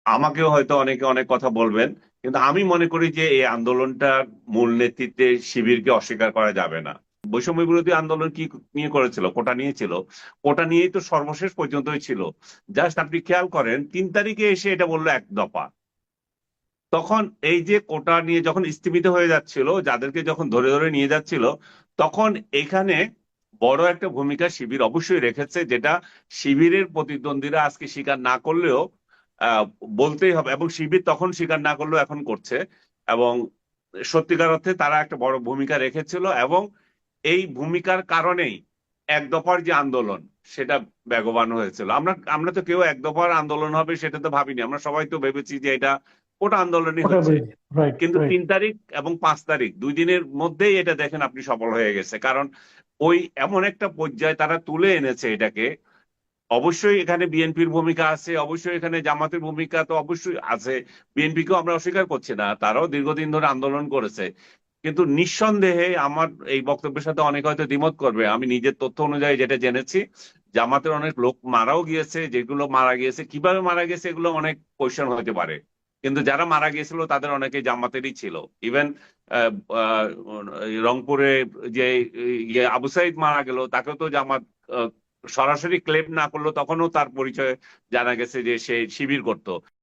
আমাকেও হয়তো অনেকে অনেক কথা বলবেন, কিন্তু আমি মনে করি যে এই আন্দোলনটার মূল নেতৃত্বে শিবিরকে অস্বীকার করা যাবে না। বৈষম্য বিরোধী আন্দোলন কি নিয়ে করেছিল? কোটা নিয়ে ছিল। কোটা নিয়েই তো সর্বশেষ পর্যন্তই ছিল। জাস্ট আপনি খেয়াল করেন 3 তারিখে এসে এটা বললো এক দফা। তখন এই যে কোটা নিয়ে যখন স্থগিত হয়ে যাচ্ছিল, যাদেরকে যখন ধরে ধরে নিয়ে যাচ্ছিল, তখন এখানে বড় একটা ভূমিকা শিবির অবশ্যই রেখেছে, যেটা শিবিরের প্রতিদ্বন্দ্বীরা আজকে স্বীকার না করলেও আহ, বলতেই হবে, এবং শিবির তখন স্বীকার না করলেও এখন করছে। এবং সত্যিকার অর্থে তারা একটা বড় ভূমিকা রেখেছিল, এবং এই ভূমিকার কারণেই এক দফার যে আন্দোলন সেটা বেগবান হয়েছিল। আমরা আমরা তো কেউ এক দফার আন্দোলন হবে সেটা তো ভাবিনি, আমরা সবাই তো ভেবেছি যে এটা কোটা আন্দোলনই ওটার হচ্ছে। বিরুদ্ধে। রাইট, কিন্তু রাইট। 3 তারিখ এবং 5 তারিখ 2 দিনের মধ্যেই এটা দেখেন আপনি সফল হয়ে গেছে, কারণ ওই এমন একটা পর্যায়ে তারা তুলে এনেছে এটাকে। অবশ্যই এখানে বিএনপির ভূমিকা আছে, অবশ্যই এখানে জামাতের ভূমিকা তো অবশ্যই আছে। বিএনপিকেও আমরা অস্বীকার করছি না, তারাও দীর্ঘদিন ধরে আন্দোলন করেছে। কিন্তু নিঃসন্দেহে আমার এই বক্তব্যের সাথে অনেকে হয়তো দ্বিমত করবে, আমি নিজের তথ্য অনুযায়ী যেটা জেনেছি, জামাতের অনেক লোক মারাও গিয়েছে। যেগুলো মারা গিয়েছে, কিভাবে মারা গেছে, এগুলো অনেক কোয়েশ্চেন হতে পারে। কিন্তু যারা মারা গিয়েছিল তাদের অনেকে জামাতেরই ছিল। ইভেন রংপুরে যে আবু সাইদ মারা গেল, তাকেও তো জামাত সরাসরি ক্লেম না করলো, তখনও তার পরিচয় জানা গেছে যে সে শিবির করত।